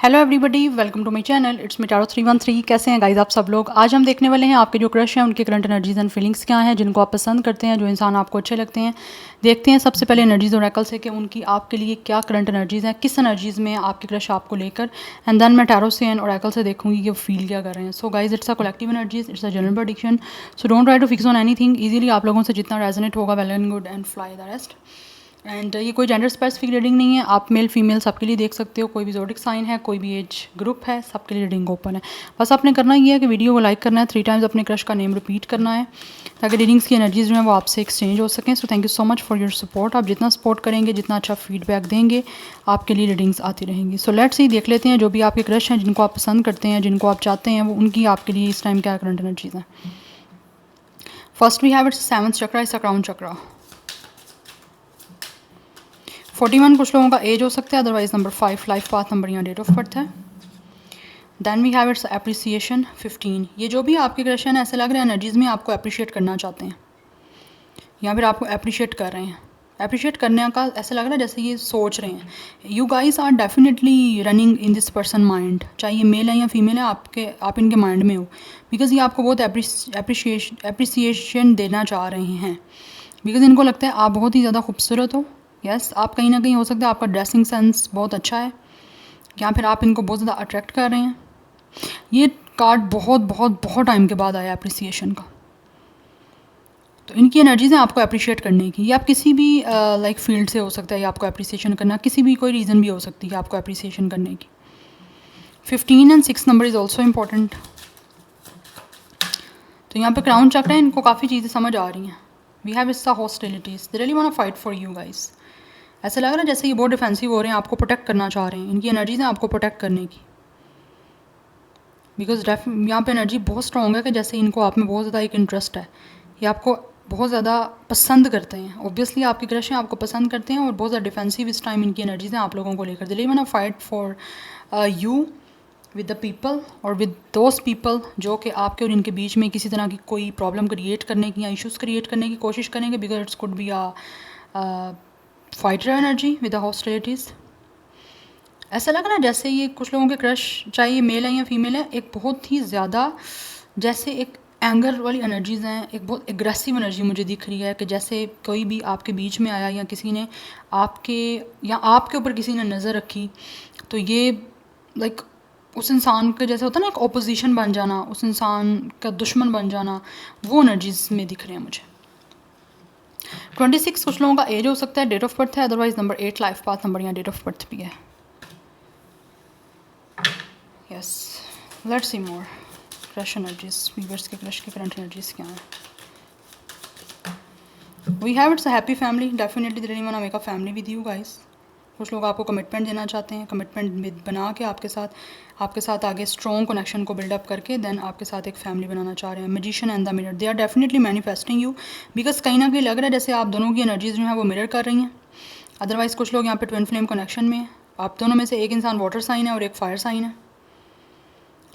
Hello everybody, welcome to my channel. It's me tarot 313। कैसे हैं guys आप सब लोग। आज हम देखने वाले हैं आपके जो क्रश हैं उनके करंट एनर्जीज एंड फीलिंग्स क्या हैं, जिनको आप पसंद करते हैं, जो इंसान आपको अच्छे लगते हैं। देखते हैं सबसे पहले एनर्जीज और ओरेकल से कि उनकी आपके लिए क्या करंट एनर्जीज हैं, किस एनर्जीज में आपके क्रश आपको लेकर। एंड देन मैं टारो से एंड ओरेकल से देखूंगी कि वो फील क्या कर रहे हैं। So guys, it's a collective energies, it's a general prediction. So don't try to fix on anything. Easily आप लोगों से जितना रेजोनेट होगा well and good and fly the rest. And ये कोई जेंडर स्पेसिफिक रीडिंग नहीं है, आप मेल फीमेल सबके लिए देख सकते हो। कोई भी ज़ोडिक साइन है, कोई भी एज ग्रुप है, सबके लिए रीडिंग ओपन है। बस आपने करना ये है कि वीडियो को लाइक करना है, 3 टाइम्स अपने क्रश का नेम रिपीट करना है ताकि रीडिंग्स की एनर्जीज जो है वो आपसे एक्सचेंज हो सकें। So thank you so much for your support. आप जितना सपोर्ट करेंगे, जितना अच्छा फीडबैक देंगे, आपके लिए रीडिंग्स आती रहेंगी। सो लेट्स सी, देख लेते हैं जो भी आपके क्रश हैं, जिनको आप पसंद करते हैं, जिनको आप चाहते हैं, वो उनकी आपके लिए इस टाइम क्या करंट एनर्जीज हैं। First we have it's 7th chakra, it's a crown chakra. 41 कुछ लोगों का एज हो सकता है, otherwise number 5 life path number या डेट ऑफ बर्थ है। Then we have it's appreciation 15। ये जो भी आपके क्रश है, ऐसे लग रहा है एनर्जीज में आपको अप्रिशिएट करना चाहते हैं या फिर आपको अप्रिशिएट कर रहे हैं। अप्रिशिएट करने का ऐसा लग रहा है जैसे ये सोच रहे हैं। You guys are definitely running in this person mind, चाहे ये मेल है या फीमेल है, आप इनके माइंड में हो। बिकॉज ये आपको बहुत अप्रिसिएशन देना चाह रहे हैं। बिकॉज इनको लगता है आप बहुत ही ज़्यादा खूबसूरत हो। यस, आप कहीं ना कहीं हो सकता है आपका ड्रेसिंग सेंस बहुत अच्छा है, या फिर आप इनको बहुत ज़्यादा अट्रैक्ट कर रहे हैं। ये कार्ड बहुत बहुत बहुत टाइम के बाद आया अप्रिसिएशन का। तो इनकी एनर्जीज हैं आपको अप्रिशिएट करने की। ये आप किसी भी लाइक फील्ड से हो सकता है, ये आपको अप्रिसिएशन करना, किसी भी कोई रीज़न भी हो सकती है आपको अप्रिसिएशन करने की। 15 and 6 number is also important. तो यहाँ पे क्राउन चक्र है, इनको काफ़ी चीज़ें समझ आ रही हैं। We have it's the hostilities, they really want to fight for you guys. ऐसा लग रहा है जैसे ये बहुत डिफेंसिव हो रहे हैं, आपको प्रोटेक्ट करना चाह रहे हैं। इनकी एनर्जीज हैं आपको प्रोटेक्ट करने की। बिकॉज यहाँ पे एनर्जी बहुत स्ट्रॉन्ग है कि जैसे इनको आप में बहुत ज़्यादा एक इंटरेस्ट है, ये आपको बहुत ज़्यादा पसंद करते हैं। ऑब्वियसली आपके क्रश हैं, आपको पसंद करते हैं और बहुत ज़्यादा डिफेंसिव इस टाइम इनकी एनर्जीज हैं आप लोगों को लेकर। दिल्ली में fight for you with the people और विद दोज पीपल जो कि आपके और इनके बीच में किसी तरह की कोई प्रॉब्लम क्रिएट करने की या इश्यूज़ क्रिएट करने की कोशिश करेंगे। Because it's could be a fighter energy with the hostilities. ऐसा लग रहा है जैसे ये कुछ लोगों के क्रश, चाहे ये मेल है या फीमेल है, एक बहुत ही ज़्यादा जैसे एक एंगर वाली एनर्जीज़ हैं, एक बहुत एग्रेसिव एनर्जी मुझे दिख रही है कि जैसे कोई भी आपके बीच में आया या किसी ने आपके ऊपर किसी ने नज़र रखी, तो ये लाइक उस इंसान का जैसे होता है ना एक ओपोजिशन बन जाना, उस इंसान का दुश्मन बन जाना, वो एनर्जीज में दिख रहे हैं मुझे। 26 कुछ लोगों का एज हो सकता है, डेट ऑफ बर्थ है, otherwise number 8 life path number या डेट ऑफ बर्थ भी है। Yes, let's see more crush energies. Viewers के क्रश के करंट एनर्जीज क्या हैं। We have it's a happy family, definitely they really want to make a family with you guys. कुछ लोग आपको कमिटमेंट देना चाहते हैं, कमिटमेंट बना के आपके साथ आगे स्ट्रॉन्ग कनेक्शन को बिल्डअप करके देन आपके साथ एक फैमिली बनाना चाह रहे हैं। Magician and the mirror, they are definitely manifesting you. Because कहीं ना कहीं लग रहा है जैसे आप दोनों की एनर्जीज जो है वो मिरर कर रही हैं। अदरवाइज़ कुछ लोग यहाँ पे ट्विन फ्लेम कनेक्शन में हैं। आप दोनों में से एक इंसान वाटर साइन है और एक फायर साइन है,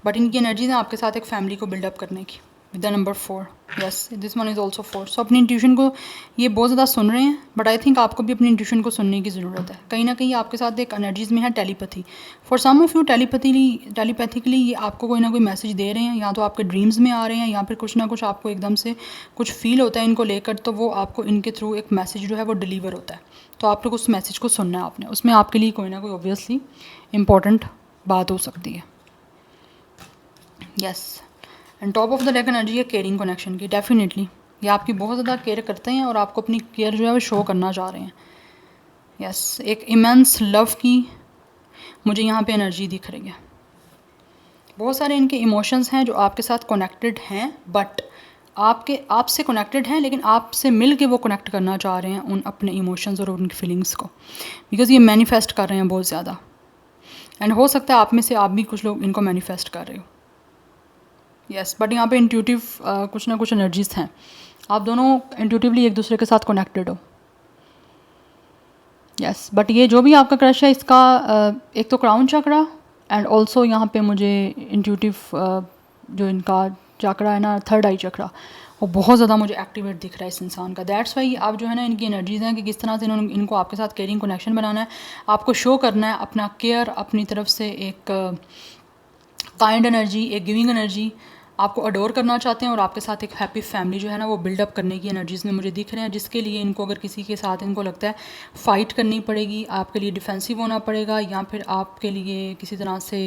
बट इनकी एनर्जीज है आपके साथ एक फैमिली को बिल्डअप करने की with the number 4। Yes, this one is also 4। सो अपनी इंट्यूशन को ये बहुत ज़्यादा सुन रहे हैं, बट आई थिंक आपको भी अपनी इंट्यूशन को सुनने की ज़रूरत है। कहीं ना कहीं आपके साथ एक एनर्जीज में है telepathy. For some of you telepathically ये आपको कोई ना कोई मैसेज दे रहे हैं, या तो आपके ड्रीम्स में आ रहे हैं, या फिर कुछ ना कुछ आपको एकदम से कुछ फील होता है इनको लेकर, तो वो आपको इनके थ्रू एक मैसेज जो है वो डिलीवर होता है। तो आप लोग उस मैसेज को सुनना है आपने, उसमें आपके लिए कोई ना कोई ऑब्वियसली इंपॉर्टेंट बात हो सकती है। Yes, and top of the deck energy है केयरिंग कनेक्शन की। डेफिनेटली ये आपकी बहुत ज़्यादा केयर करते हैं और आपको अपनी केयर जो है वो शो करना चाह रहे हैं। यस, एक इमेंस लव की मुझे यहाँ पे एनर्जी दिख रही है। बहुत सारे इनके इमोशंस हैं जो आपके साथ कनेक्टेड हैं, बट आपसे कनेक्टेड हैं, लेकिन आपसे मिल के वो कनेक्ट करना चाह रहे हैं उन अपने इमोशंस और उनकी फीलिंग्स को। बिकॉज ये मैनिफेस्ट कर रहे हैं बहुत ज़्यादा, एंड हो सकता है आप में से आप भी कुछ लोग इनको मैनिफेस्ट कर रहे हो। यस, बट यहाँ पे इंट्यूटिव कुछ ना कुछ एनर्जीज हैं, आप दोनों इंट्यूटिवली एक दूसरे के साथ कनेक्टेड हो। यस, बट ये जो भी आपका क्रश है इसका एक तो क्राउन चक्रा एंड ऑल्सो यहाँ पे मुझे इंट्यूटिव जो इनका चक्रा है ना, थर्ड आई चक्रा, वो बहुत ज़्यादा मुझे एक्टिवेट दिख रहा है इस इंसान का। दैट्स वाई आप जो है ना इनकी एनर्जीज़ हैं कि किस तरह से इन्होंने इनको आपके साथ केयरिंग कनेक्शन बनाना है, आपको शो करना है अपना केयर, अपनी तरफ से एक काइंड एनर्जी, एक गिविंग एनर्जी, आपको अडोर करना चाहते हैं और आपके साथ एक हैप्पी फैमिली जो है ना वो बिल्डअप करने की एनर्जीज़ में मुझे दिख रहे हैं, जिसके लिए इनको अगर किसी के साथ इनको लगता है फ़ाइट करनी पड़ेगी, आपके लिए डिफेंसिव होना पड़ेगा या फिर आपके लिए किसी तरह से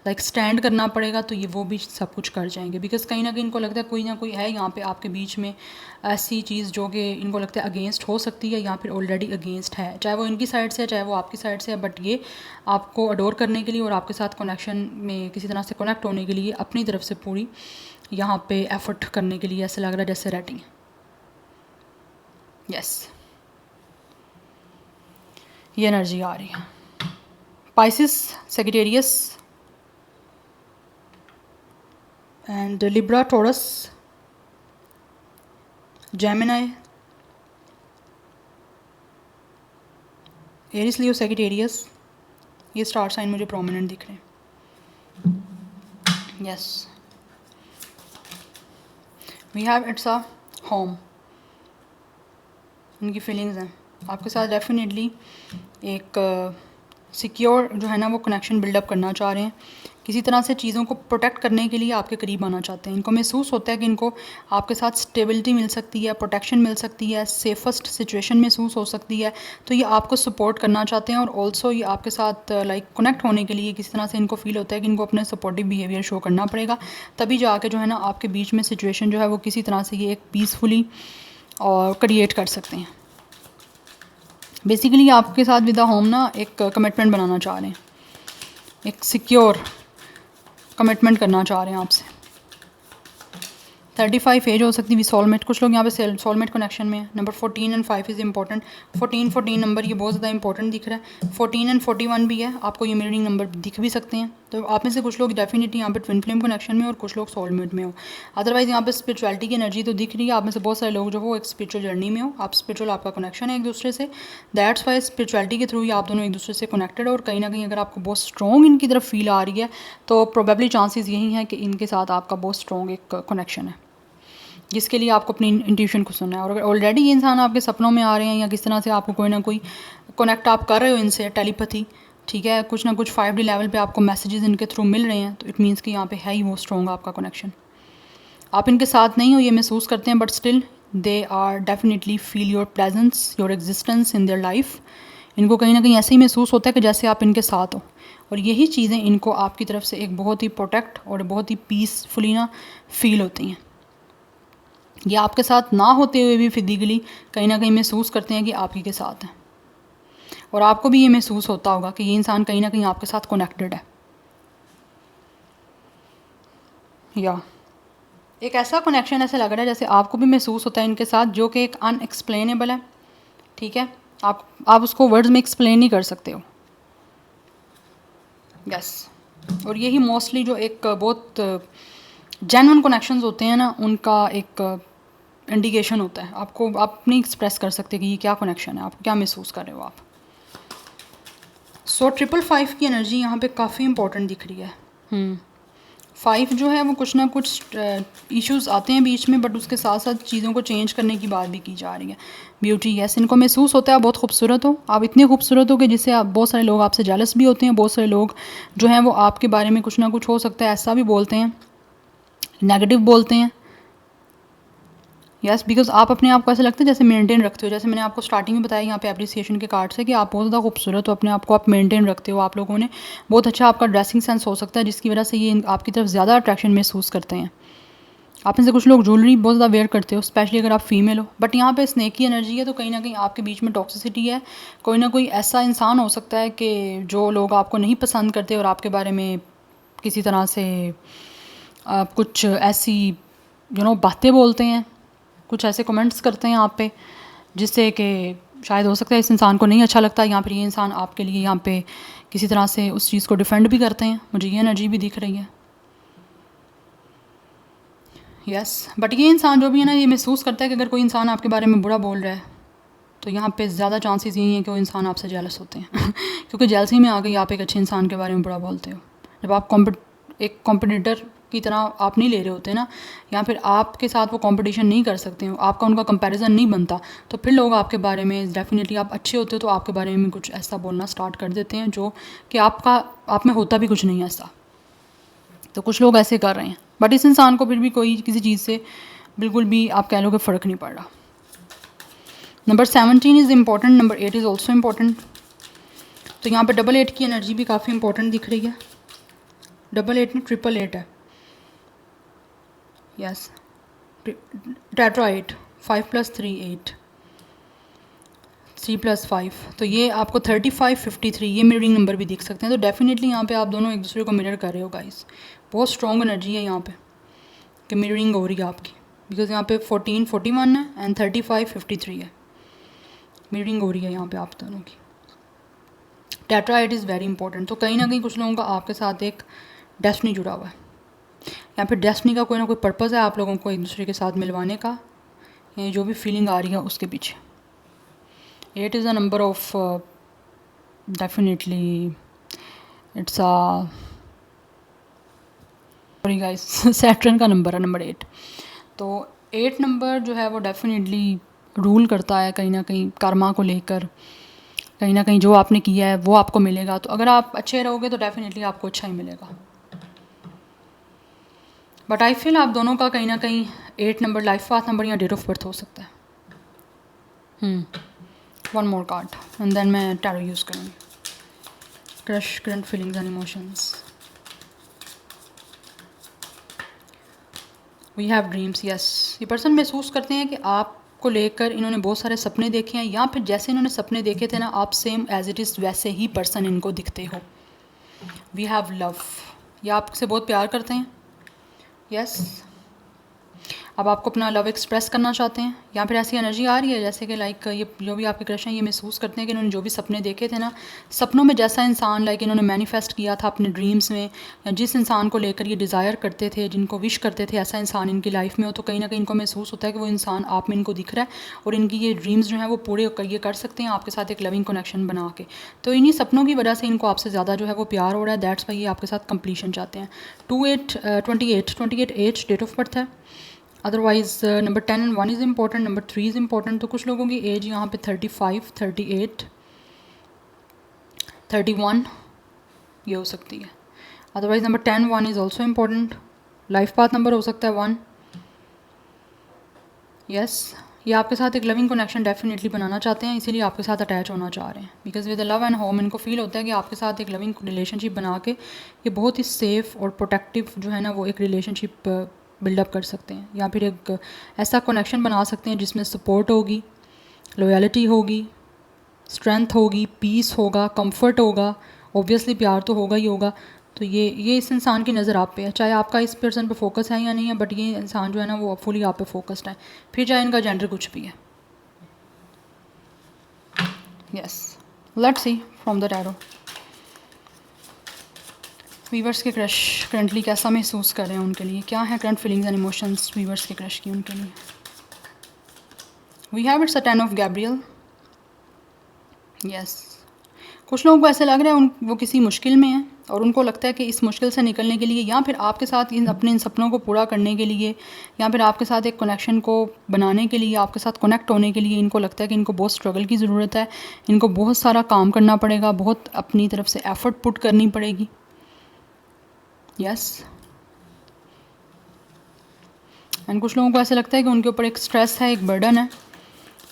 लाइक स्टैंड करना पड़ेगा, तो ये वो भी सब कुछ कर जाएंगे। बिकॉज कहीं ना कहीं इनको लगता है कोई ना कोई है यहाँ पे आपके बीच में ऐसी चीज़ जो कि इनको लगता है अगेंस्ट हो सकती है या फिर ऑलरेडी अगेंस्ट है, चाहे वो इनकी साइड से है चाहे वो आपकी साइड से है, बट ये आपको अडोर करने के लिए और आपके साथ कनेक्शन में किसी तरह से कनेक्ट होने के लिए अपनी तरफ से पूरी यहाँ पे एफर्ट करने के लिए ऐसे लग रहा है जैसे रेडी है। यस, ये एनर्जी आ रही है। Pisces, Sagittarius and Libra, Taurus, Gemini, Aries, Leo, Sagittarius, ये स्टार साइन मुझे प्रोमिनेंट दिख रहे हैं। Yes, we have it's a home, उनकी फीलिंग्स हैं आपके साथ डेफिनेटली एक सिक्योर जो है ना वो कनेक्शन बिल्डअप करना चाह रहे हैं, किसी तरह से चीज़ों को प्रोटेक्ट करने के लिए आपके करीब आना चाहते हैं। इनको महसूस होता है कि इनको आपके साथ स्टेबिलिटी मिल सकती है, प्रोटेक्शन मिल सकती है, सेफेस्ट सिचुएशन महसूस हो सकती है, तो ये आपको सपोर्ट करना चाहते हैं और ऑल्सो ये आपके साथ लाइक कनेक्ट होने के लिए किसी तरह से इनको फील होता है कि इनको अपने सपोर्टिव बिहेवियर शो करना पड़ेगा, तभी जाके जो है ना आपके बीच में सिचुएशन जो है वो किसी तरह से ये एक पीसफुली और क्रिएट कर सकते हैं। बेसिकली आपके साथ विद द होम ना एक कमिटमेंट बनाना चाह रहे हैं, एक सिक्योर कमिटमेंट करना चाह रहे हैं आपसे। 35 एज हो सकती है सोलमेट, कुछ लोग यहाँ पे सोलमेट कनेक्शन में है। Number 14 and 5 is important. 14 number ये बहुत ज़्यादा इंपॉर्टेंट दिख रहा है। 14 एंड 41 भी है, आपको ये मिररिंग नंबर दिख भी सकते हैं। तो आप में से कुछ लोग डेफिनेटली यहाँ पे ट्विन फ्लेम कनेक्शन में और कुछ लोग सोलमेट में हो। अदरवाइज़ यहाँ पे स्पिरिचुअलिटी की एनर्जी तो दिख रही है। आप में से बहुत सारे लोग जो हो एक स्पिरिचुअल जर्नी में हो, आप स्पिरिचुअल आपका कनेक्शन है एक दूसरे से। दैट्स वाई स्पिरिचुअलिटी के थ्रू ही आप दोनों एक दूसरे से कनेक्टेड हो और कहीं ना कहीं अगर आपको बहुत स्ट्रॉन्ग इनकी तरफ फील आ रही है तो प्रोबेबली चांसेस यही हैं कि इनके साथ आपका बहुत स्ट्रॉन्ग एक कनेक्शन है, जिसके लिए आपको अपनी इंट्यूशन को सुनना है। और अगर ऑलरेडी ये इंसान आपके सपनों में आ रहे हैं या किस तरह से आपको कोई ना कोई कनेक्ट आप कर रहे हो इनसे, टेलीपैथी, ठीक है, कुछ ना कुछ 5D लेवल पे आपको मैसेजेस इनके थ्रू मिल रहे हैं, तो इट मीन्स कि यहाँ पे है ही वो स्ट्रॉन्ग आपका कनेक्शन। आप इनके साथ नहीं हो ये महसूस करते हैं, but still they are definitely feel your presence, your existence in their life. इनको कहीं ना कहीं ऐसे ही महसूस होता है कि जैसे आप इनके साथ हो, और यही चीज़ें इनको आपकी तरफ से एक बहुत ही प्रोटेक्ट और बहुत ही पीसफुली ना फील होती हैं। ये आपके साथ ना होते हुए भी फिजिकली कहीं ना कहीं महसूस करते हैं कि आप ही के साथ हैं, और आपको भी ये महसूस होता होगा कि ये इंसान कहीं ना कहीं आपके साथ कनेक्टेड है। या एक ऐसा कनेक्शन ऐसे लग रहा है जैसे आपको भी महसूस होता है इनके साथ, जो कि एक अनएक्सप्लेनेबल है, ठीक है, आप उसको वर्ड्स में एक्सप्लेन नहीं कर सकते हो। यस, और यही मोस्टली जो एक बहुत जेन्युइन कनेक्शंस होते हैं ना, उनका एक इंडिकेशन होता है। आप नहीं एक्सप्रेस कर सकते कि ये क्या कनेक्शन है, आप क्या महसूस कर रहे हो आप। सो 555 की एनर्जी यहाँ पे काफ़ी इंपॉर्टेंट दिख रही है। 5 जो है वो कुछ ना कुछ इश्यूज आते हैं बीच में, बट उसके साथ साथ चीज़ों को चेंज करने की बात भी की जा रही है। ब्यूटी, यस, इनको महसूस होता है आप बहुत खूबसूरत हो, आप इतने खूबसूरत हो कि जिससे आप बहुत सारे लोग आपसे जेलस भी होते हैं। बहुत सारे लोग जो हैं वो आपके बारे में कुछ ना कुछ हो सकता है ऐसा भी बोलते हैं, नेगेटिव बोलते हैं। यस, बिकॉज आप अपने आप को ऐसा लगता है जैसे मेंटेन रखते हो, जैसे मैंने आपको स्टार्टिंग में बताया यहाँ पे एप्रिसिएशन के कार्ड से कि आप बहुत ज़्यादा खूबसूरत हो, अपने आप को आप मेंटेन रखते हो। आप लोगों ने बहुत अच्छा आपका ड्रेसिंग सेंस हो सकता है, जिसकी वजह से ये आपकी तरफ ज़्यादा अट्रैक्शन महसूस करते हैं। आप में से कुछ लोग ज्वेलरी बहुत ज़्यादा वेयर करते हो, स्पेशली अगर आप फीमेल हो। बट यहाँ पे स्नेक की एनर्जी है, तो कहीं ना कहीं आपके बीच में टॉक्सिसिटी है। कोई ना कोई ऐसा इंसान हो सकता है कि जो लोग आपको नहीं पसंद करते और आपके बारे में किसी तरह से कुछ ऐसी बातें बोलते हैं, कुछ ऐसे कमेंट्स करते हैं आप पे, जिससे कि शायद हो सकता है इस इंसान को नहीं अच्छा लगता, या फिर ये इंसान आपके लिए यहाँ पे किसी तरह से उस चीज़ को डिफेंड भी करते हैं। मुझे ये एनर्जी भी दिख रही है। यस, बट ये इंसान जो भी है ना, ये महसूस करता है कि अगर कोई इंसान आपके बारे में बुरा बोल रहा है तो यहाँ पे ज़्यादा चांसेस यही हैं कि वो इंसान आपसे जेलस होते हैं क्योंकि जेलसी में आ गई आप एक अच्छे इंसान के बारे में बुरा बोलते हो। जब आप एक कॉम्पिटिटर की तरह आप नहीं ले रहे होते ना, या फिर आपके साथ वो कंपटीशन नहीं कर सकते हो, आपका उनका कंपैरिजन नहीं बनता, तो फिर लोग आपके बारे में डेफिनेटली, आप अच्छे होते हो तो आपके बारे में कुछ ऐसा बोलना स्टार्ट कर देते हैं जो कि आप में होता भी कुछ नहीं ऐसा। तो कुछ लोग ऐसे कर रहे हैं, बट इस इंसान को फिर भी कोई किसी चीज़ से बिल्कुल भी आप कह लो कि फ़र्क नहीं पड़ रहा। Number 17 is important, number 8 is also important. तो यहाँ पे 88 की एनर्जी भी काफ़ी इंपॉर्टेंट दिख रही है। 88 में 888 है, यस, टेट्रा 8, 5 + 3 8, 3 + 5, तो ये आपको 35 53 ये मिररिंग नंबर भी दिख सकते हैं। तो डेफिनेटली यहाँ पे आप दोनों एक दूसरे को मिरर कर रहे हो गाइस। बहुत स्ट्रॉन्ग एनर्जी है यहाँ पे कि मिररिंग हो रही है आपकी, बिकॉज यहाँ पे 14 41 है एंड 35 53 है, मिररिंग हो रही है यहाँ पे आप दोनों की। Tetra 8 is very important. तो कहीं ना कहीं कुछ लोगों का आपके साथ एक डेस्टिनी जुड़ा हुआ है, या फिर डेस्टिनी का कोई ना कोई पर्पज़ है आप लोगों को एक दूसरे के साथ मिलवाने का, या जो भी फीलिंग आ रही है उसके पीछे। 8 is a number of definitely it's a sorry guys Saturn का नंबर है नंबर 8। तो 8 नंबर जो है वो डेफिनेटली रूल करता है कहीं ना कहीं कर्मा को लेकर, कहीं ना कहीं जो आपने किया है वो आपको मिलेगा। तो अगर आप अच्छे रहोगे तो डेफिनेटली आपको अच्छा ही मिलेगा। बट आई फील आप दोनों का कहीं ना कहीं 8 नंबर लाइफ पाथ नंबर या डेट ऑफ बर्थ हो सकता है। One more card and then मैं टैरो यूज़ करूँगी। Crush, current feelings and emotions. We have dreams, yes. ये पर्सन महसूस करते हैं कि आपको लेकर इन्होंने बहुत सारे सपने देखे हैं, या फिर जैसे इन्होंने सपने देखे थे ना, आप सेम एज इट इज़ वैसे ही पर्सन इनको दिखते हो। वी हैव लव, ये आपसे बहुत प्यार करते हैं, यस। अब आपको अपना लव एक्सप्रेस करना चाहते हैं, या फिर ऐसी एनर्जी आ रही है जैसे कि लाइक ये जो भी आपके क्रश हैं ये महसूस करते हैं कि इन्होंने जो भी सपने देखे थे ना, सपनों में जैसा इंसान लाइक इन्होंने मैनिफेस्ट किया था अपने ड्रीम्स में, या जिस इंसान को लेकर ये डिज़ायर करते थे, जिनको विश करते थे ऐसा इंसान इनकी लाइफ में हो, तो कहीं ना कहीं इनको महसूस होता है कि वो इंसान आप में इनको दिख रहा है और इनकी ये ड्रीम्स जो हैं वो पूरे ये कर सकते हैं आपके साथ एक लविंग कनेक्शन बना के। तो इन्हीं सपनों की वजह से इनको आपसे ज़्यादा जो है वो प्यार हो रहा है, दैट्स वाई ये आपके साथ कंप्लीशन चाहते हैं। 28 एज डेट ऑफ बर्थ है। Otherwise number 10 and 1 is important, number 3 is important. तो कुछ लोगों की एज यहाँ पे 35 38 31 ये हो सकती है। Otherwise number 10 1 is also important. Life path number हो सकता है 1, यस। ये आपके साथ एक लविंग कनेक्शन डेफिनेटली बनाना चाहते हैं, इसीलिए आपके साथ अटैच होना चाह रहे हैं, because with love and home इनको फील होता है कि आपके साथ एक लविंग रिलेशनशिप बना के ये बहुत ही सेफ़ और प्रोटेक्टिव जो है ना वो एक रिलेशनशिप बिल्डअप कर सकते हैं, या फिर एक ऐसा कनेक्शन बना सकते हैं जिसमें सपोर्ट होगी, लॉयल्टी होगी, स्ट्रेंथ होगी, पीस होगा, कंफर्ट होगा, ऑब्वियसली प्यार तो होगा ही होगा। तो ये इस इंसान की नज़र आप पे है, चाहे आपका इस पर्सन पे फोकस है या नहीं है, बट ये इंसान जो है ना वो फुली आप पे फोकस्ड है, फिर चाहे इनका जेंडर कुछ भी है। Yes, let's see from the tarot viewers के क्रश करंटली कैसा महसूस कर रहे हैं, उनके लिए क्या है current feelings and emotions viewers के क्रश की उनके लिए। We have it's a 10 of Gabriel, yes. कुछ लोगों को ऐसे लग रहा है वो किसी मुश्किल में है और उनको लगता है कि इस मुश्किल से निकलने के लिए, या फिर आपके साथ इन सपनों को पूरा करने के लिए, या फिर आपके साथ एक कनेक्शन को बनाने के लिए, आपके साथ कनेक्ट होने के लिए इनको लगता है कि इनको बहुत स्ट्रगल की ज़रूरत है, इनको बहुत सारा काम करना पड़ेगा, बहुत अपनी तरफ से एफ़र्ट पुट करनी पड़ेगी, यस। एंड कुछ लोगों को ऐसे लगता है कि उनके ऊपर एक स्ट्रेस है, एक बर्डन है,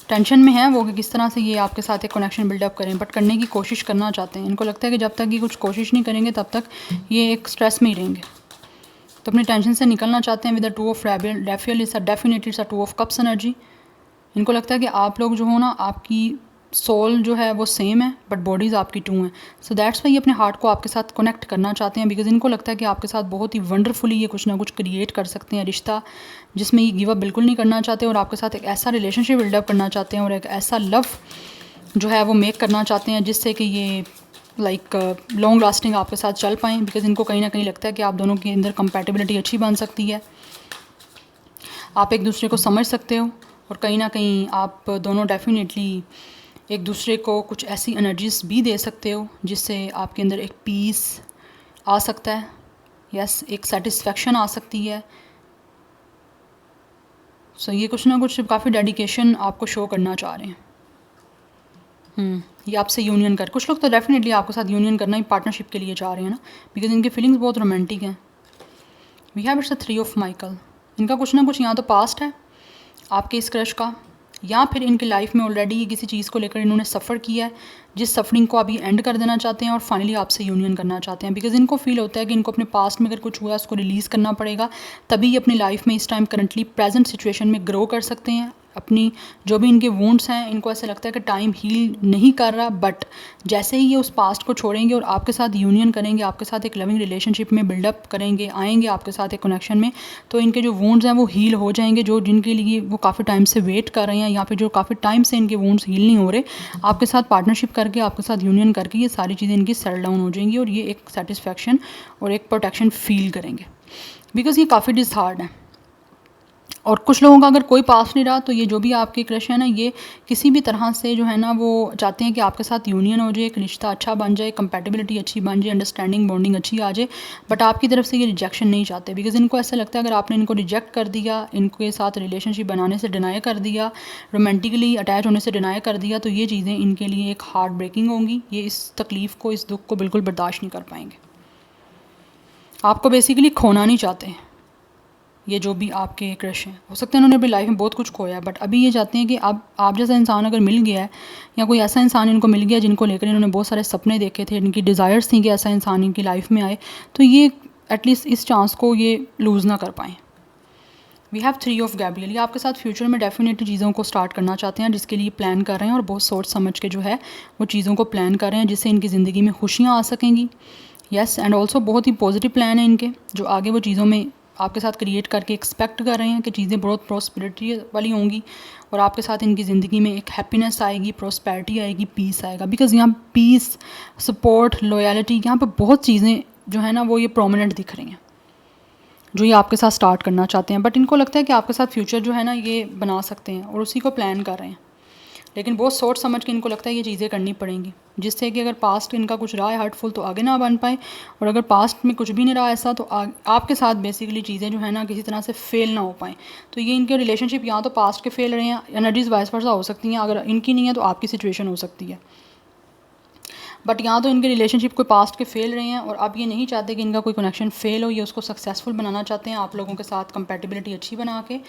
टेंशन में है वो कि किस तरह से ये आपके साथ एक कनेक्शन बिल्डअप करें, बट करने की कोशिश करना चाहते हैं। इनको लगता है कि जब तक ये कुछ कोशिश नहीं करेंगे तब तक ये एक स्ट्रेस में ही रहेंगे, तो अपनी टेंशन से निकलना चाहते हैं। With the 2 of Raphael it's a definitely it's a 2 of cups energy. इनको लगता है कि आप लोग जो हो ना, आपकी सोल जो है वो सेम है बट बॉडीज़ आपकी 2 हैं, सो दैट्स वाई ये अपने हार्ट को आपके साथ कनेक्ट करना चाहते हैं, बिकॉज इनको लगता है कि आपके साथ बहुत ही वंडरफुली ये कुछ ना कुछ क्रिएट कर सकते हैं रिश्ता, जिसमें ये गिव अप बिल्कुल नहीं करना चाहते और आपके साथ एक ऐसा रिलेशनशिप बिल्डअप करना चाहते हैं और एक ऐसा लव जो है वो मेक करना चाहते हैं जिससे कि ये लाइक लॉन्ग लास्टिंग आपके साथ चल पाएँ, बिकॉज इनको कहीं ना कहीं लगता है कि आप दोनों के अंदर कंपैटिबिलिटी अच्छी बन सकती है, आप एक दूसरे को समझ सकते हो और कहीं ना कहीं आप दोनों डेफिनेटली एक दूसरे को कुछ ऐसी एनर्जीज भी दे सकते हो जिससे आपके अंदर एक पीस आ सकता है, यस, एक सेटिस्फेक्शन आ सकती है। सो ये कुछ ना कुछ काफ़ी डेडिकेशन आपको शो करना चाह रहे हैं। ये आपसे यूनियन कर, कुछ लोग तो डेफिनेटली आपके साथ यूनियन करना ही पार्टनरशिप के लिए चाह रहे हैं ना, बिकॉज इनकी फीलिंग्स बहुत रोमांटिक हैं। We have it's 3 of Michael. इनका कुछ ना कुछ यहाँ तो पास्ट है आपके इस क्रश का, या फिर इनकी लाइफ में ऑलरेडी किसी चीज़ को लेकर इन्होंने सफ़र किया है, जिस सफरिंग को अभी एंड कर देना चाहते हैं और फाइनली आपसे यूनियन करना चाहते हैं। बिकॉज इनको फील होता है कि इनको अपने पास्ट में अगर कुछ हुआ उसको रिलीज़ करना पड़ेगा, तभी ये अपनी लाइफ में इस टाइम करंटली प्रेजेंट सिचुएशन में ग्रो कर सकते हैं। अपनी जो भी इनके वुंड्स हैं, इनको ऐसा लगता है कि टाइम हील नहीं कर रहा, बट जैसे ही ये उस पास्ट को छोड़ेंगे और आपके साथ यूनियन करेंगे, आपके साथ एक लविंग रिलेशनशिप में बिल्डअप करेंगे, आएंगे आपके साथ एक कनेक्शन में, तो इनके जो वुंड्स हैं वो हील हो जाएंगे, जो जिनके लिए वो काफ़ी टाइम से वेट कर रहे हैं, या फिर जो काफ़ी टाइम से इनके वुंड्स हील नहीं हो रहे, आपके साथ पार्टनरशिप करके, आपके साथ यूनियन करके ये सारी चीज़ें इनकी सेटल डाउन हो जाएंगी और ये एक सेटिस्फैक्शन और एक प्रोटेक्शन फील करेंगे। बिकॉज ये काफ़ी डिसहार्ड है। और कुछ लोगों का अगर कोई पास नहीं रहा, तो ये जो भी आपके क्रश है ना, ये किसी भी तरह से जो है ना वो चाहते हैं कि आपके साथ यूनियन हो जाए, एक रिश्ता अच्छा बन जाए, कंपैटिबिलिटी अच्छी बन जाए, अंडरस्टैंडिंग बॉन्डिंग अच्छी आ जाए, बट आपकी तरफ से ये रिजेक्शन नहीं चाहते। बिकॉज इनको ऐसा लगता है अगर आपने इनको रिजेक्ट कर दिया, इनके साथ रिलेशनशिप बनाने से डिनाई कर दिया, रोमांटिकली अटैच होने से डिनाई कर दिया, तो ये चीज़ें इनके लिए एक हार्ट ब्रेकिंग होंगी। ये इस तकलीफ़ को, इस दुख को बिल्कुल बर्दाश्त नहीं कर पाएंगे। आपको बेसिकली खोना नहीं चाहते ये जो भी आपके क्रश हैं। हो सकता है उन्होंने अपनी लाइफ में बहुत कुछ खोया, बट अभी ये चाहते हैं कि अब आप जैसा इंसान अगर मिल गया है, या कोई ऐसा इंसान इनको मिल गया जिनको लेकर इन्होंने बहुत सारे सपने देखे थे, इनकी डिज़ायर्स थी कि ऐसा इंसान इनकी लाइफ में आए, तो ये एटलीस्ट इस चांस को ये लूज़ ना कर पाएँ। We have 3 of Gabriel. ये आपके साथ फ्यूचर में डेफिनेटली चीज़ों को स्टार्ट करना चाहते हैं, जिसके लिए प्लान कर रहे हैं और बहुत सोच समझ के जो है वो चीज़ों को प्लान कर रहे हैं, जिससे इनकी ज़िंदगी में खुशियाँ आ सकेंगी। यस, एंड ऑल्सो बहुत ही पॉजिटिव प्लान है इनके, जो आगे वो चीज़ों में आपके साथ क्रिएट करके एक्सपेक्ट कर रहे हैं कि चीज़ें बहुत प्रॉस्पेरिटी वाली होंगी और आपके साथ इनकी ज़िंदगी में एक हैप्पीनेस आएगी, प्रॉस्पेरिटी आएगी, पीस आएगा। बिकॉज यहाँ पीस, सपोर्ट, लॉयल्टी, यहाँ पे बहुत चीज़ें जो है ना वो ये प्रोमिनेंट दिख रही हैं, जो ये आपके साथ स्टार्ट करना चाहते हैं। बट इनको लगता है कि आपके साथ फ्यूचर जो है ना ये बना सकते हैं और उसी को प्लान कर रहे हैं, लेकिन बहुत सोच समझ के इनको लगता है ये चीज़ें करनी पड़ेंगी, जिससे कि अगर पास्ट इनका कुछ रहा है हर्टफुल तो आगे ना बन पाए, और अगर पास्ट में कुछ भी नहीं रहा ऐसा तो आपके साथ बेसिकली चीज़ें जो है ना किसी तरह से फेल ना हो पाएँ। तो ये इनके रिलेशनशिप या तो पास्ट के फेल रहे हैं, एनर्जीज वाइस वर्सा हो सकती हैं, अगर इनकी नहीं है तो आपकी सिचुएशन हो सकती है, बट यहाँ तो इनके रिलेशनशिप कोई पास्ट के फेल रहे हैं और अब ये नहीं चाहते कि इनका कोई कनेक्शन फेल हो, ये उसको सक्सेसफुल बनाना चाहते हैं आप लोगों के साथ कंपैटिबिलिटी अच्छी बना के।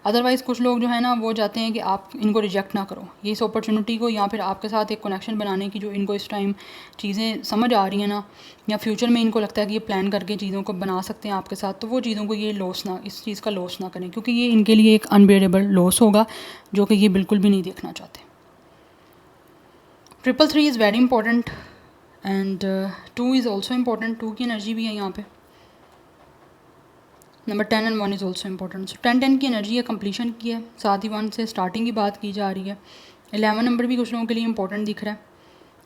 अदरवाइज़ कुछ लोग जो है ना वो चाहते हैं कि आप इनको रिजेक्ट ना करो, ये इस अपॉर्चुनिटी को, या फिर आपके साथ एक कनेक्शन बनाने की जो इनको इस टाइम चीज़ें समझ आ रही हैं ना, या फ्यूचर में इनको लगता है कि ये प्लान करके चीज़ों को बना सकते हैं आपके साथ, तो वो चीज़ों को ये लॉस ना, इस चीज़ का लॉस ना करें, क्योंकि ये इनके लिए एक अनबेरेबल लॉस होगा जो कि ये बिल्कुल भी नहीं देखना चाहते। 333 is very important and 2 is also important, 2 की एनर्जी भी है यहाँ पे। Number 10 and 1 is also important. So 10 की एनर्जी है, कंप्लीशन की है, साथ ही 1 से स्टार्टिंग की बात की जा रही है। 11 नंबर भी कुछ लोगों के लिए इंपॉर्टेंट दिख रहा है।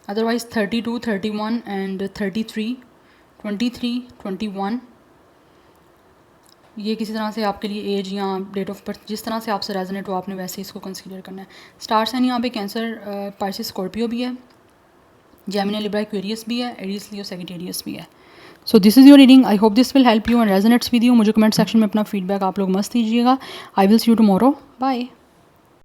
अदरवाइज़ 32, 31 एंड 33, 23, 21, ये किसी तरह से आपके लिए एज या डेट ऑफ बर्थ जिस तरह से आपसे रेजोनेट हो, आपने वैसे इसको कंसीडर करना है। स्टार्स हैं यहाँ पे कैंसर, पाइसेस, स्कॉर्पियो भी है, जेमिनी, लिब्रा, एक्वेरियस भी है, एरियस, लियो, सैजिटेरियस भी है। So this is your reading. I hope this will help you and resonates with you. मुझे कमेंट सेक्शन में अपना फीडबैक आप लोग मस्त दीजिएगा। I will see you tomorrow. Bye.